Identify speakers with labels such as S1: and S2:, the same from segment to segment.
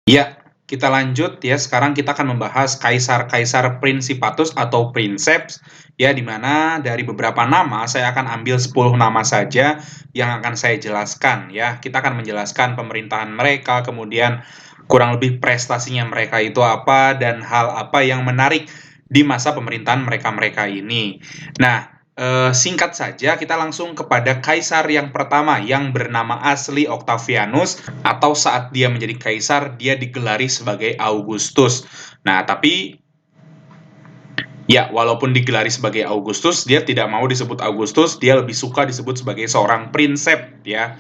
S1: Ya, kita lanjut ya. Sekarang kita akan membahas kaisar-kaisar Principatus atau Princeps ya, di mana dari beberapa nama saya akan ambil 10 nama saja yang akan saya jelaskan ya. Kita akan menjelaskan pemerintahan mereka, kemudian kurang lebih prestasinya mereka itu apa dan hal apa yang menarik di masa pemerintahan mereka-mereka ini. Nah, singkat saja, kita langsung kepada kaisar yang pertama yang bernama asli Octavianus, atau saat dia menjadi kaisar, dia digelari sebagai Augustus. Nah, tapi ya, walaupun digelari sebagai Augustus, dia tidak mau disebut Augustus, dia lebih suka disebut sebagai seorang prinsep, ya.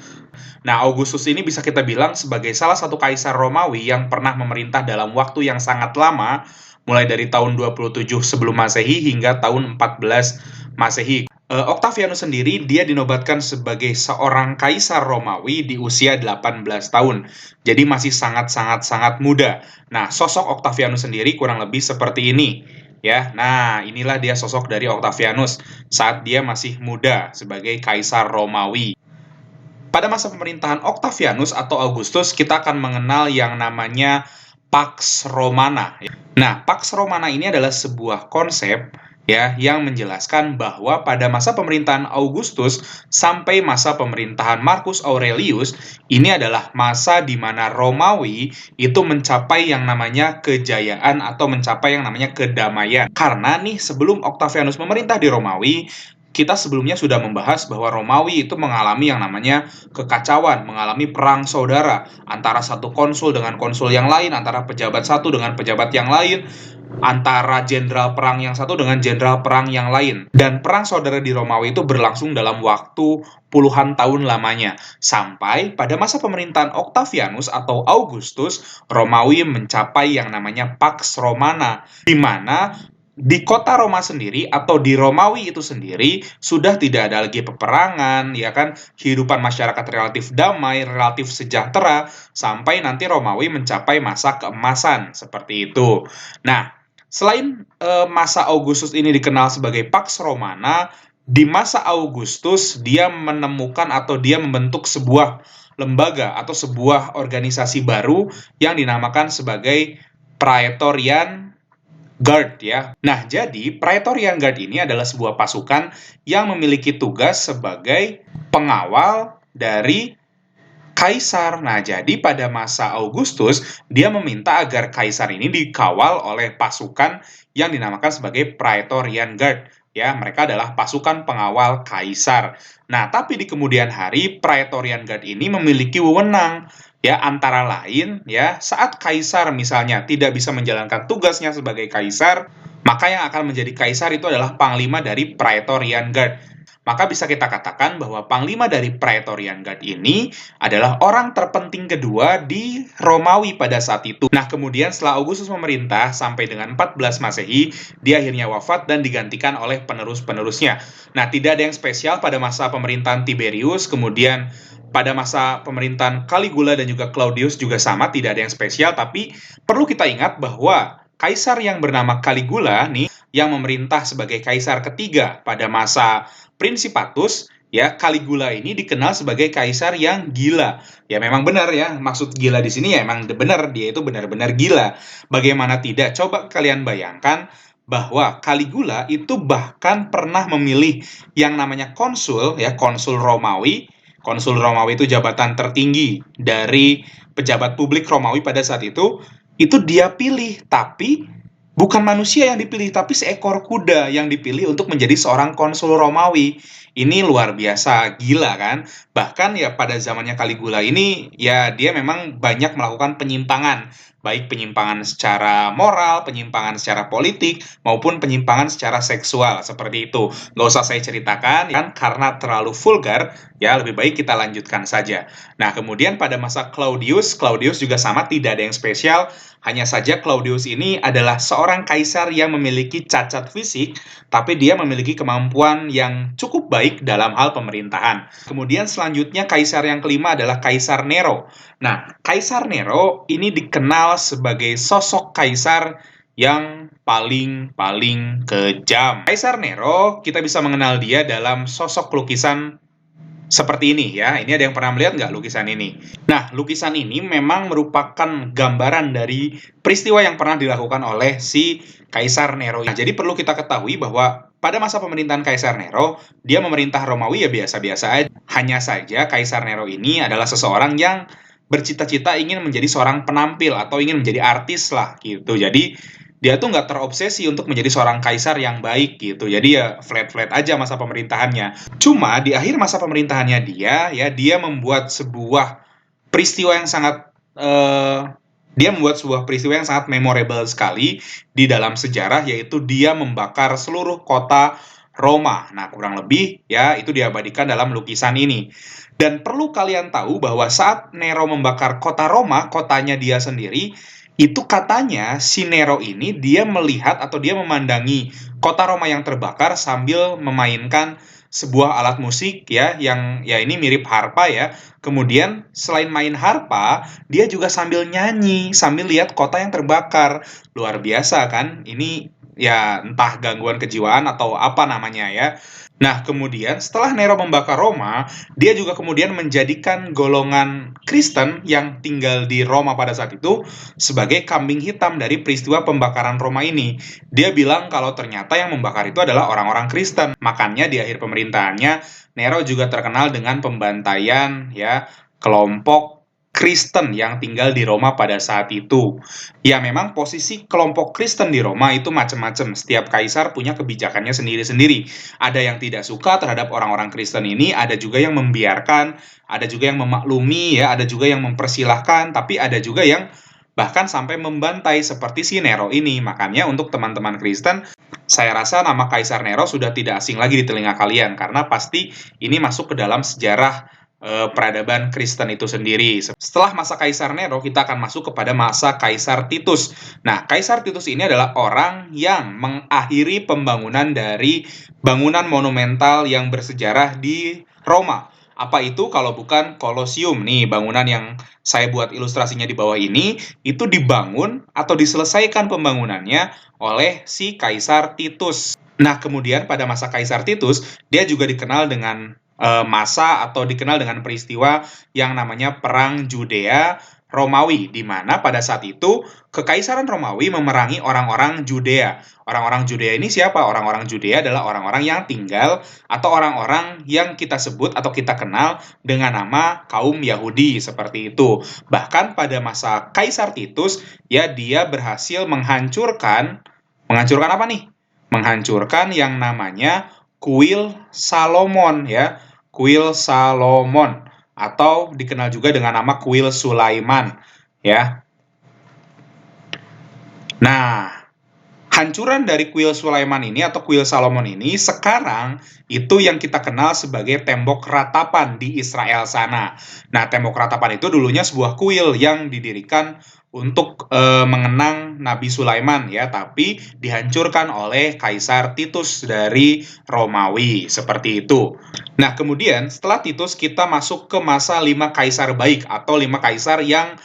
S1: Nah, Augustus ini bisa kita bilang sebagai salah satu kaisar Romawi yang pernah memerintah dalam waktu yang sangat lama, mulai dari tahun 27 sebelum Masehi hingga tahun 14 Masehi. Octavianus sendiri, dia dinobatkan sebagai seorang kaisar Romawi di usia 18 tahun. Jadi masih sangat-sangat muda. Nah, sosok Octavianus sendiri kurang lebih seperti ini. Ya, nah inilah dia sosok dari Octavianus saat dia masih muda sebagai kaisar Romawi. Pada masa pemerintahan Octavianus atau Augustus, kita akan mengenal yang namanya Pax Romana. Nah, Pax Romana ini adalah sebuah konsep ya yang menjelaskan bahwa pada masa pemerintahan Augustus sampai masa pemerintahan Marcus Aurelius, ini adalah masa di mana Romawi itu mencapai yang namanya kejayaan atau mencapai yang namanya kedamaian. Karena nih, sebelum Octavianus memerintah di Romawi, kita sebelumnya sudah membahas bahwa Romawi itu mengalami yang namanya kekacauan, mengalami perang saudara antara satu konsul dengan konsul yang lain, antara pejabat satu dengan pejabat yang lain, antara jenderal perang yang satu dengan jenderal perang yang lain. Dan perang saudara di Romawi itu berlangsung dalam waktu puluhan tahun lamanya. Sampai pada masa pemerintahan Octavianus atau Augustus, Romawi mencapai yang namanya Pax Romana, di mana di kota Roma sendiri atau di Romawi itu sendiri sudah tidak ada lagi peperangan, ya kan? Kehidupan masyarakat relatif damai, relatif sejahtera sampai nanti Romawi mencapai masa keemasan seperti itu. Nah, selain masa Augustus ini dikenal sebagai Pax Romana, di masa Augustus dia menemukan atau dia membentuk sebuah lembaga atau sebuah organisasi baru yang dinamakan sebagai Praetorian Guard ya. Nah, jadi Praetorian Guard ini adalah sebuah pasukan yang memiliki tugas sebagai pengawal dari kaisar. Nah, jadi pada masa Augustus, dia meminta agar kaisar ini dikawal oleh pasukan yang dinamakan sebagai Praetorian Guard. Ya, mereka adalah pasukan pengawal kaisar. Nah, tapi di kemudian hari, Praetorian Guard ini memiliki wewenang. Ya, antara lain, ya, saat kaisar misalnya tidak bisa menjalankan tugasnya sebagai kaisar, maka yang akan menjadi kaisar itu adalah panglima dari Praetorian Guard. Maka bisa kita katakan bahwa panglima dari Praetorian Guard ini adalah orang terpenting kedua di Romawi pada saat itu. Nah, kemudian setelah Augustus memerintah sampai dengan 14 Masehi, dia akhirnya wafat dan digantikan oleh penerus-penerusnya. Nah, tidak ada yang spesial pada masa pemerintahan Tiberius, kemudian pada masa pemerintahan Caligula dan juga Claudius juga sama, tidak ada yang spesial, tapi perlu kita ingat bahwa kaisar yang bernama Caligula nih, yang memerintah sebagai kaisar ketiga pada masa Principatus, ya, Caligula ini dikenal sebagai kaisar yang gila. Ya, memang benar ya, maksud gila di sini ya emang benar, dia itu benar-benar gila. Bagaimana tidak? Coba kalian bayangkan bahwa Caligula itu bahkan pernah memilih yang namanya konsul, ya, konsul Romawi. Konsul Romawi itu jabatan tertinggi dari pejabat publik Romawi pada saat itu dia pilih, tapi bukan manusia yang dipilih, tapi seekor kuda yang dipilih untuk menjadi seorang konsul Romawi. Ini luar biasa, gila kan? Bahkan ya pada zamannya Caligula ini, ya dia memang banyak melakukan penyimpangan. Baik penyimpangan secara moral, penyimpangan secara politik, maupun penyimpangan secara seksual, seperti itu. Nggak usah saya ceritakan, kan karena terlalu vulgar, ya lebih baik kita lanjutkan saja. Nah, kemudian pada masa Claudius, Claudius juga sama, tidak ada yang spesial. Hanya saja Claudius ini adalah seorang kaisar yang memiliki cacat fisik, tapi dia memiliki kemampuan yang cukup baik dalam hal pemerintahan. Kemudian selanjutnya kaisar yang kelima adalah Kaisar Nero. Nah, Kaisar Nero ini dikenal sebagai sosok kaisar yang paling kejam. Kaisar Nero, kita bisa mengenal dia dalam sosok lukisan Seperti ini ya, ini ada yang pernah melihat nggak lukisan ini? Nah, lukisan ini memang merupakan gambaran dari peristiwa yang pernah dilakukan oleh si Kaisar Nero. Nah, jadi perlu kita ketahui bahwa pada masa pemerintahan Kaisar Nero, dia memerintah Romawi ya biasa-biasa aja. Hanya saja Kaisar Nero ini adalah seseorang yang bercita-cita ingin menjadi seorang penampil atau ingin menjadi artis lah gitu. Jadi dia tuh nggak terobsesi untuk menjadi seorang kaisar yang baik gitu. Jadi ya flat-flat aja masa pemerintahannya. Cuma di akhir masa pemerintahannya dia membuat sebuah peristiwa yang sangat dia membuat sebuah peristiwa yang sangat memorable sekali di dalam sejarah, yaitu dia membakar seluruh kota Roma. Nah, kurang lebih ya itu diabadikan dalam lukisan ini. Dan perlu kalian tahu bahwa saat Nero membakar kota Roma, kotanya dia sendiri, itu katanya si Nero ini dia melihat atau dia memandangi kota Roma yang terbakar sambil memainkan sebuah alat musik ya yang ya ini mirip harpa ya. Kemudian selain main harpa, dia juga sambil nyanyi, sambil lihat kota yang terbakar. Luar biasa kan? Ini ya entah gangguan kejiwaan atau apa namanya ya. Nah, kemudian setelah Nero membakar Roma, dia juga kemudian menjadikan golongan Kristen yang tinggal di Roma pada saat itu sebagai kambing hitam dari peristiwa pembakaran Roma ini. Dia bilang kalau ternyata yang membakar itu adalah orang-orang Kristen. Makanya di akhir pemerintahannya, Nero juga terkenal dengan pembantaian ya kelompok Kristen yang tinggal di Roma pada saat itu. Ya memang posisi kelompok Kristen di Roma itu macam-macam. Setiap kaisar punya kebijakannya sendiri-sendiri. Ada yang tidak suka terhadap orang-orang Kristen ini, ada juga yang membiarkan, ada juga yang memaklumi ya, ada juga yang mempersilahkan, tapi ada juga yang bahkan sampai membantai seperti si Nero ini. Makanya untuk teman-teman Kristen, saya rasa nama Kaisar Nero sudah tidak asing lagi di telinga kalian karena pasti ini masuk ke dalam sejarah peradaban Kristen itu sendiri. Setelah masa Kaisar Nero, kita akan masuk kepada masa Kaisar Titus. Nah, Kaisar Titus ini adalah orang yang mengakhiri pembangunan dari bangunan monumental yang bersejarah di Roma. Apa itu kalau bukan Kolosium? Nih, bangunan yang saya buat ilustrasinya di bawah ini, itu dibangun atau diselesaikan pembangunannya oleh si Kaisar Titus. Nah, kemudian pada masa Kaisar Titus, dia juga dikenal dengan masa atau dikenal dengan peristiwa yang namanya Perang Judea Romawi, di mana pada saat itu Kekaisaran Romawi memerangi orang-orang Judea. Orang-orang Judea ini siapa? Orang-orang Judea adalah orang-orang yang tinggal atau orang-orang yang kita sebut atau kita kenal dengan nama kaum Yahudi, seperti itu. Bahkan pada masa Kaisar Titus, ya dia berhasil menghancurkan apa nih? Menghancurkan yang namanya Kuil Salomon ya. Kuil Salomon atau dikenal juga dengan nama Kuil Sulaiman ya. Nah, hancuran dari Kuil Sulaiman ini atau Kuil Salomon ini sekarang itu yang kita kenal sebagai tembok ratapan di Israel sana. Nah, tembok ratapan itu dulunya sebuah kuil yang didirikan untuk mengenang Nabi Sulaiman ya, tapi dihancurkan oleh Kaisar Titus dari Romawi, seperti itu. Nah, kemudian setelah Titus kita masuk ke masa 5 kaisar baik atau 5 kaisar yang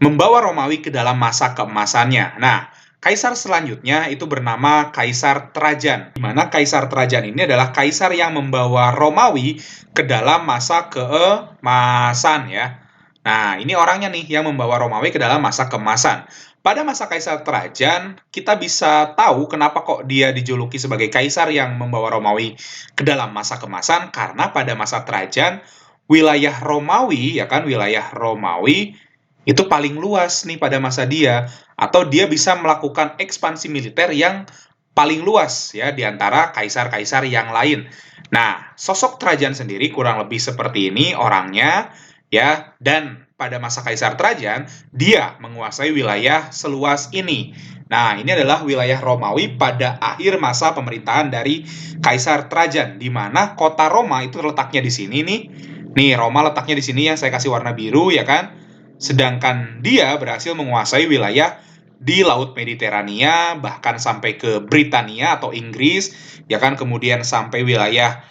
S1: membawa Romawi ke dalam masa keemasannya. Nah, kaisar selanjutnya itu bernama Kaisar Trajan, di mana Kaisar Trajan ini adalah kaisar yang membawa Romawi ke dalam masa keemasan ya. Nah, ini orangnya nih yang membawa Romawi ke dalam masa keemasan. Pada masa Kaisar Trajan, kita bisa tahu kenapa kok dia dijuluki sebagai kaisar yang membawa Romawi ke dalam masa keemasan, karena pada masa Trajan, wilayah Romawi, ya kan, wilayah Romawi itu paling luas nih pada masa dia, atau dia bisa melakukan ekspansi militer yang paling luas ya di antara kaisar-kaisar yang lain. Nah, sosok Trajan sendiri kurang lebih seperti ini orangnya ya, dan pada masa Kaisar Trajan dia menguasai wilayah seluas ini. Nah, ini adalah wilayah Romawi pada akhir masa pemerintahan dari Kaisar Trajan, di mana kota Roma itu letaknya di sini nih. Nih, Roma letaknya di sini ya, saya kasih warna biru ya kan. Sedangkan dia berhasil menguasai wilayah di Laut Mediterania, bahkan sampai ke Britania atau Inggris, ya kan, kemudian sampai wilayah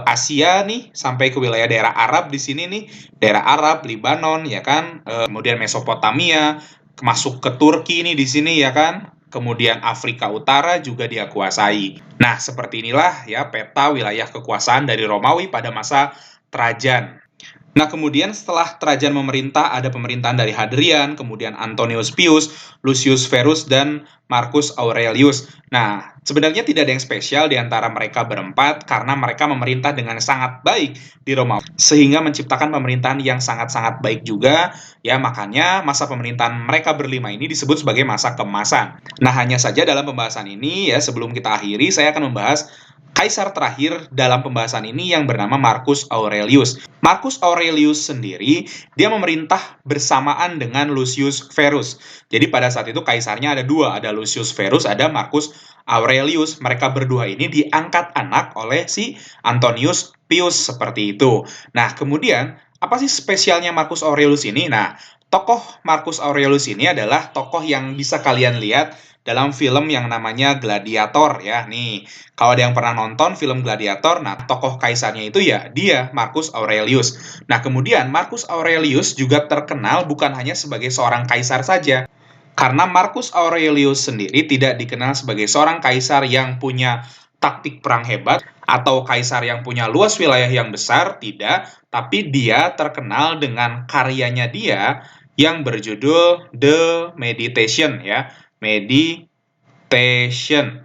S1: Asia nih, sampai ke wilayah daerah Arab di sini nih, daerah Arab, Libanon, ya kan, kemudian Mesopotamia, masuk ke Turki nih di sini ya kan, kemudian Afrika Utara juga dia kuasai. Nah, seperti inilah ya peta wilayah kekuasaan dari Romawi pada masa Trajan. Nah, kemudian setelah Trajan memerintah, ada pemerintahan dari Hadrian, kemudian Antonius Pius, Lucius Verus, dan Marcus Aurelius. Nah, sebenarnya tidak ada yang spesial di antara mereka berempat, karena mereka memerintah dengan sangat baik di Romawi, sehingga menciptakan pemerintahan yang sangat-sangat baik juga, ya makanya masa pemerintahan mereka berlima ini disebut sebagai masa keemasan. Nah, hanya saja dalam pembahasan ini, ya sebelum kita akhiri, saya akan membahas kaisar terakhir dalam pembahasan ini yang bernama Marcus Aurelius. Marcus Aurelius sendiri, dia memerintah bersamaan dengan Lucius Verus. Jadi pada saat itu kaisarnya ada dua, ada Lucius Verus, ada Marcus Aurelius. Mereka berdua ini diangkat anak oleh si Antonius Pius, seperti itu. Nah, kemudian, apa sih spesialnya Marcus Aurelius ini? Nah, tokoh Marcus Aurelius ini adalah tokoh yang bisa kalian lihat dalam film yang namanya Gladiator ya. Nih, kalau ada yang pernah nonton film Gladiator, nah tokoh kaisarnya itu ya dia Marcus Aurelius. Nah, kemudian Marcus Aurelius juga terkenal bukan hanya sebagai seorang kaisar saja. Karena Marcus Aurelius sendiri tidak dikenal sebagai seorang kaisar yang punya taktik perang hebat atau kaisar yang punya luas wilayah yang besar, tidak, tapi dia terkenal dengan karyanya dia yang berjudul The Meditation ya. Meditation.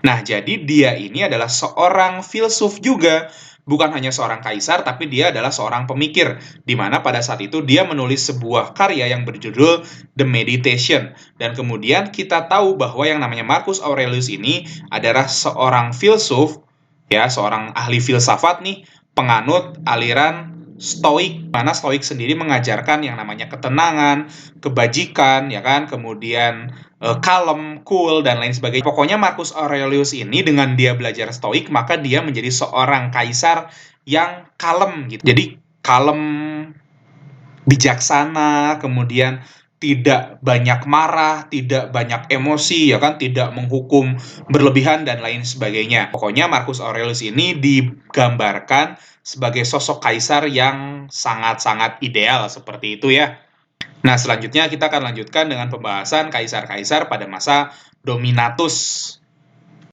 S1: Nah, jadi dia ini adalah seorang filsuf juga. Bukan hanya seorang kaisar, tapi dia adalah seorang pemikir. Di mana pada saat itu dia menulis sebuah karya yang berjudul The Meditation. Dan kemudian kita tahu bahwa yang namanya Marcus Aurelius ini adalah seorang filsuf, ya, seorang ahli filsafat nih, penganut aliran Stoik, mana Stoik sendiri mengajarkan yang namanya ketenangan, kebajikan, ya kan, kemudian kalem, cool, dan lain sebagainya. Pokoknya Marcus Aurelius ini dengan dia belajar Stoik, maka dia menjadi seorang kaisar yang kalem gitu. Jadi kalem, bijaksana, kemudian tidak banyak marah, tidak banyak emosi, ya kan, tidak menghukum berlebihan dan lain sebagainya. Pokoknya Marcus Aurelius ini digambarkan sebagai sosok kaisar yang sangat-sangat ideal seperti itu ya. Nah, selanjutnya kita akan lanjutkan dengan pembahasan kaisar-kaisar pada masa Dominatus.